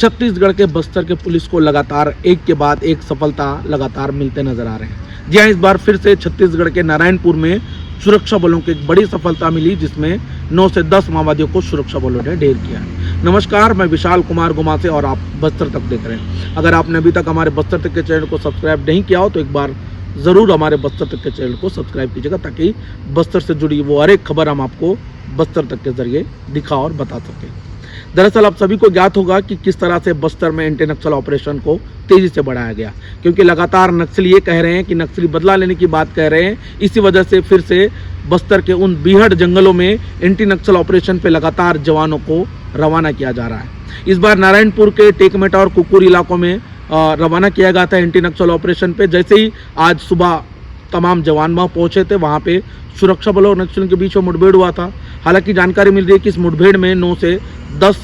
छत्तीसगढ़ के बस्तर के पुलिस को लगातार एक के बाद एक सफलता लगातार मिलते नजर आ रहे हैं। जी हाँ, इस बार फिर से छत्तीसगढ़ के नारायणपुर में सुरक्षा बलों को एक बड़ी सफलता मिली, जिसमें 9 से 10 माओवादियों को सुरक्षा बलों ने ढेर किया है। नमस्कार, मैं विशाल कुमार गुमा से और आप बस्तर तक देख रहे हैं। अगर आपने अभी तक हमारे बस्तर तक के चैनल को सब्सक्राइब नहीं किया हो तो एक बार ज़रूर हमारे बस्तर तक के चैनल को सब्सक्राइब कीजिएगा, ताकि बस्तर से जुड़ी वो हर एक खबर हम आपको बस्तर तक के जरिए दिखा और बता सकें। दरअसल आप सभी को ज्ञात होगा कि किस तरह से बस्तर में एंटी नक्सल ऑपरेशन को तेजी से बढ़ाया गया, क्योंकि लगातार नक्सली ये कह रहे हैं कि नक्सली बदला लेने की बात कह रहे हैं। इसी वजह से फिर से बस्तर के उन बीहड़ जंगलों में एंटी नक्सल ऑपरेशन पे लगातार जवानों को रवाना किया जा रहा है। इस बार नारायणपुर के टेकमेटा और कुकुर इलाकों में रवाना किया गया था एंटी नक्सल ऑपरेशन पे। जैसे ही आज सुबह तमाम जवान वहाँ पहुंचे थे, वहाँ पे सुरक्षा बलों और नक्सलियों के बीच में मुठभेड़ हुआ था। हालांकि जानकारी मिल रही है कि इस मुठभेड़ में 9 से 10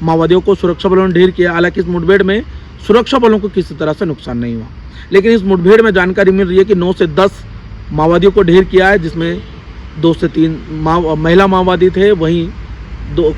माओवादियों को सुरक्षा बलों ने ढेर किया। हालांकि इस मुठभेड़ में सुरक्षा बलों को किसी तरह से नुकसान नहीं हुआ, लेकिन इस मुठभेड़ में जानकारी मिल रही है कि 9 से 10 माओवादियों को ढेर किया है, जिसमें 2 से 3 महिला माओवादी थे, वहीं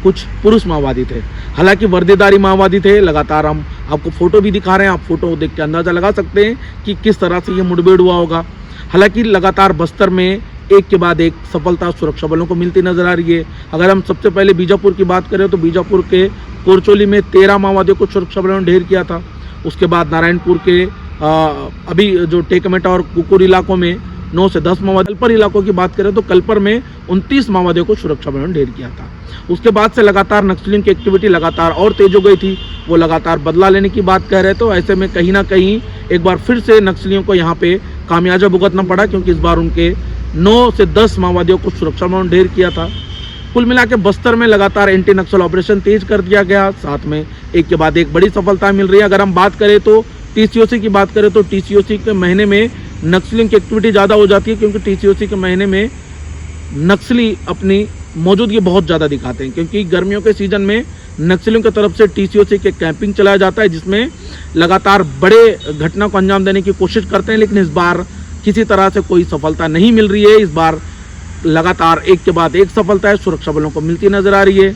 कुछ पुरुष माओवादी थे। हालांकि वर्दीधारी माओवादी थे। लगातार हम आपको फोटो भी दिखा रहे हैं, आप फोटो देख के अंदाजा लगा सकते हैं कि किस तरह से ये मुठभेड़ हुआ होगा। हालांकि लगातार बस्तर में एक के बाद एक सफलता सुरक्षा बलों को मिलती नजर आ रही है। अगर हम सबसे पहले बीजापुर की बात करें तो बीजापुर के कोरचोली में 13 माओवादियों को सुरक्षा बलों ने ढेर किया था। उसके बाद नारायणपुर के अभी जो टेकमेटा और कुकुर इलाकों में 9 से 10 माओवादी। कल्पर इलाकों की बात करें तो कल्पर में 29 माओवादियों को सुरक्षा बलों ने ढेर किया था। उसके बाद से लगातार नक्सलियों की एक्टिविटी लगातार और तेज हो गई थी। वो लगातार बदला लेने की बात कह रहे, तो ऐसे में कहीं ना कहीं एक बार फिर से नक्सलियों को यहाँ पे खामियाजा भुगतना पड़ा, क्योंकि इस बार उनके 9 से 10 माओवादियों को सुरक्षा बलों ने ढेर किया था। कुल मिला के बस्तर में लगातार एंटी नक्सल ऑपरेशन तेज कर दिया गया, साथ में एक के बाद एक बड़ी सफलता मिल रही है। अगर हम बात करें तो टीसीओसी की बात करें तो टीसीओसी के महीने में नक्सलियों की एक्टिविटी ज़्यादा हो जाती है, क्योंकि टीसीओसी के महीने में नक्सली अपनी मौजूदगी बहुत ज़्यादा दिखाते हैं, क्योंकि गर्मियों के सीजन में नक्सलियों की तरफ से टीसीओसी के कैंपिंग चलाया जाता है, जिसमें लगातार बड़े घटना को अंजाम देने की कोशिश करते हैं। लेकिन इस बार किसी तरह से कोई सफलता नहीं मिल रही है। इस बार लगातार एक के बाद एक सफलता है सुरक्षा बलों को मिलती नजर आ रही है।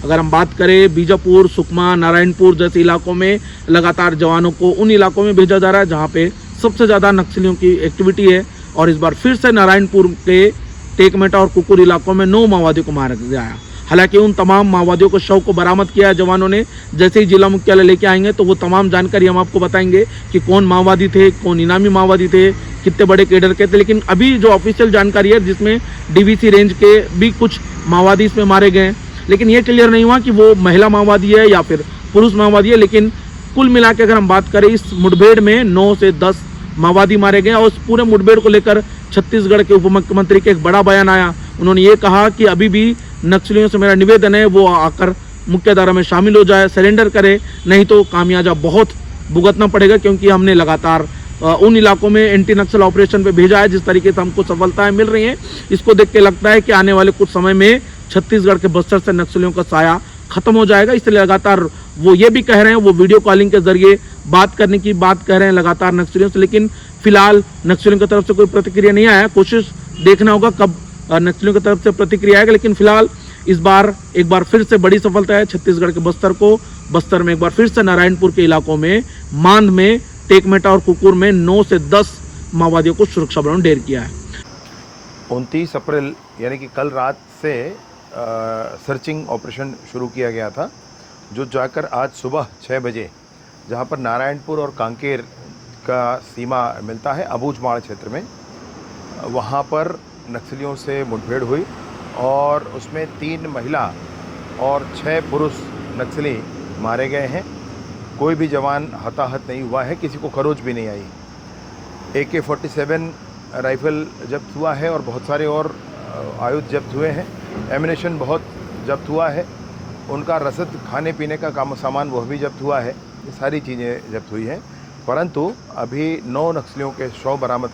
अगर हम बात करें बीजापुर, सुकमा, नारायणपुर जैसे इलाकों में लगातार जवानों को उन इलाकों में भेजा जा रहा है जहाँ पे सबसे ज़्यादा नक्सलियों की एक्टिविटी है। और इस बार फिर से नारायणपुर के टेकमेटा और कुकुर इलाकों में 9 माओवादियों को मारा गया। हालांकि उन तमाम माओवादियों को शव को बरामद किया है जवानों ने। जैसे ही जिला मुख्यालय लेके आएंगे तो वो तमाम जानकारी हम आपको बताएंगे कि कौन माओवादी थे, कौन इनामी माओवादी थे, कितने बड़े कैडर के थे। लेकिन अभी जो ऑफिशियल जानकारी है, जिसमें डीवीसी रेंज के भी कुछ माओवादी इसमें मारे गए हैं, लेकिन ये क्लियर नहीं हुआ कि वो महिला माओवादी है या फिर पुरुष माओवादी है। लेकिन कुल मिला के अगर हम बात करें, इस मुठभेड़ में 9 से 10 माओवादी मारे गए। और उस पूरे मुठभेड़ को लेकर छत्तीसगढ़ के उप मुख्यमंत्री के एक बड़ा बयान आया। उन्होंने ये कहा कि अभी भी नक्सलियों से मेरा निवेदन है वो आकर मुख्यधारा में शामिल हो जाए, सरेंडर करे, नहीं तो खामियाजा बहुत भुगतना पड़ेगा, क्योंकि हमने लगातार उन इलाकों में एंटी नक्सल ऑपरेशन पे भेजा है। जिस तरीके से हमको सफलताएं मिल रही हैं, इसको देख के लगता है कि आने वाले कुछ समय में छत्तीसगढ़ के बस्तर से नक्सलियों का साया खत्म हो जाएगा। इसलिए लगातार वो ये भी कह रहे हैं, वो वीडियो कॉलिंग के जरिए बात करने की बात कह रहे हैं लगातार नक्सलियों से। लेकिन फिलहाल नक्सलियों की तरफ से कोई प्रतिक्रिया नहीं आया। कोशिश देखना होगा कब नक्सलियों की तरफ से प्रतिक्रिया आएगा। लेकिन फिलहाल इस बार एक बार फिर से बड़ी सफलता है छत्तीसगढ़ के बस्तर को। बस्तर में एक बार फिर से नारायणपुर के इलाकों में, मांद में, टेकमेटा और कुकुर में 9 से 10 माओवादियों को सुरक्षा बलों ने ढेर किया है। 29 अप्रैल यानी कि कल रात से सर्चिंग ऑपरेशन शुरू किया गया था, जो जाकर आज सुबह 6 बजे, जहां पर नारायणपुर और कांकेर का सीमा मिलता है अबूझमाड़ क्षेत्र में, वहां पर नक्सलियों से मुठभेड़ हुई और उसमें 3 महिला और 6 पुरुष नक्सली मारे गए हैं। कोई भी जवान हताहत नहीं हुआ है, किसी को खरोच भी नहीं आई। AK-47 राइफल जब्त हुआ है और बहुत सारे और आयुध जब्त हुए हैं। एमिनेशन बहुत जब्त हुआ है। उनका रसद खाने पीने का सामान वह भी जब्त हुआ है। ये सारी चीज़ें जब्त हुई हैं। परंतु अभी 9 नक्सलियों के शव बरामद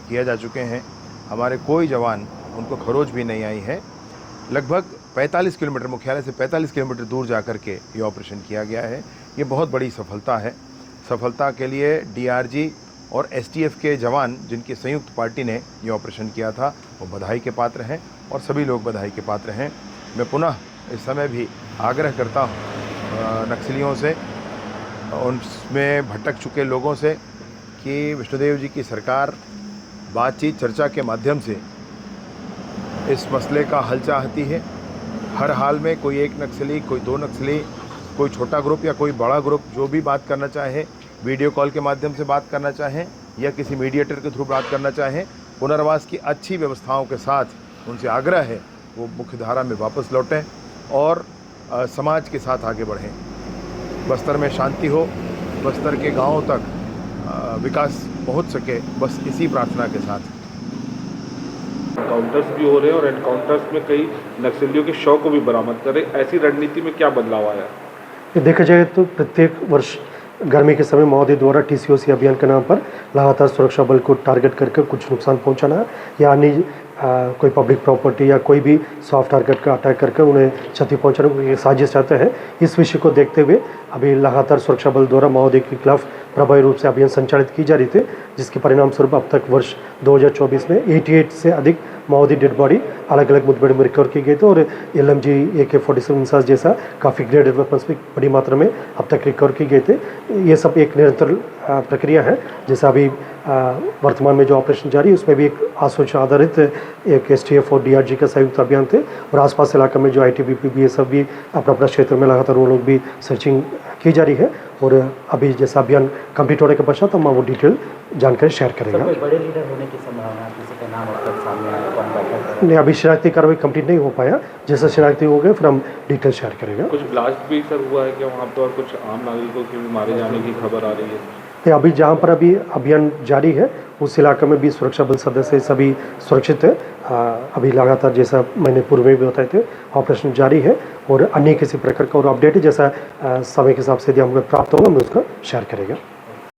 किए जा चुके हैं। हमारे कोई जवान उनको खरोच भी नहीं आई है। लगभग 45 किलोमीटर, मुख्यालय से 45 किलोमीटर दूर जाकर के ये ऑपरेशन किया गया है। ये बहुत बड़ी सफलता है। सफलता के लिए DRG और STF के जवान, जिनकी संयुक्त पार्टी ने ये ऑपरेशन किया था, वो बधाई के पात्र हैं और सभी लोग बधाई के पात्र हैं। मैं पुनः इस समय भी आग्रह करता हूँ नक्सलियों से उनमें भटक चुके लोगों से कि विष्णुदेव जी की सरकार बातचीत चर्चा के माध्यम से इस मसले का हल चाहती है। हर हाल में कोई एक नक्सली, कोई दो नक्सली, कोई छोटा ग्रुप या कोई बड़ा ग्रुप जो भी बात करना चाहे, वीडियो कॉल के माध्यम से बात करना चाहें या किसी मीडिएटर के थ्रू बात करना चाहें, पुनर्वास की अच्छी व्यवस्थाओं के साथ उनसे आग्रह है वो मुख्य धारा में वापस लौटें और समाज के साथ आगे बढ़ें। बस्तर में शांति हो, बस्तर के गांवों तक विकास पहुंच सके, बस इसी प्रार्थना के साथ। एनकाउंटर्स भी हो रहे हैं और एनकाउंटर्स में कई नक्सलियों के शव को भी बरामद करें, ऐसी रणनीति में क्या बदलाव आया? देखा जाए तो प्रत्येक वर्ष गर्मी के समय महोदय द्वारा TCOC अभियान के नाम पर लगातार सुरक्षा बल को टारगेट करके कुछ नुकसान पहुंचाना या अन्य कोई पब्लिक प्रॉपर्टी या कोई भी सॉफ्ट टारगेट का अटैक करके उन्हें क्षति पहुंचाने की साजिश चाहते हैं। इस विषय को देखते हुए अभी लगातार सुरक्षा बल द्वारा महोदय के खिलाफ प्रभावी रूप से अभियान संचालित की जा रही थी, जिसके परिणाम स्वरूप अब तक वर्ष 2024 में 88 से अधिक महोदय डेड बॉडी अलग अलग मुठभेड़ में रिकवर की गई थी और LMG AK-47 जैसा काफ़ी ग्रेडेड वेपन्स भी बड़ी मात्रा में अब तक रिकवर की गए थे। ये सब एक निरंतर प्रक्रिया है। जैसा अभी वर्तमान में जो ऑपरेशन जारी है उसमें भी एक आसूचना आधारित एक STF और DRG का संयुक्त अभियान थे और आसपास इलाके में जो ITBP BSF भी अपना अपना क्षेत्र में लगातार वो लोग भी सर्चिंग की जा रही है और अभी जैसा अभियान कंप्लीट होने के पश्चात हम वो डिटेल जानकारी शेयर करेंगे। कोई बड़े लीडर होने की संभावना, किसी का नाम अब तक सामने आया, कौन बैठक? नहीं, अभी शनाख्ती कार्रवाई कंप्लीट नहीं हो पाया। जैसा शनाख्ती हो गए फिर हम डिटेल शेयर करेंगे। कुछ ब्लास्ट भी सर हुआ है क्या वहाँ पर और कुछ आम नागरिकों के भी मारे जाने की खबर आ रही है? अभी जहाँ पर अभी अभियान जारी है उस इलाके में भी सुरक्षा बल सदस्य सभी सुरक्षित है। अभी लगातार जैसा मैंने पूर्व में भी बताए थे ऑपरेशन जारी है और अन्य किसी प्रकार का और अपडेट जैसा समय के हिसाब से यदि हमें प्राप्त होगा हम उसका शेयर करेंगे।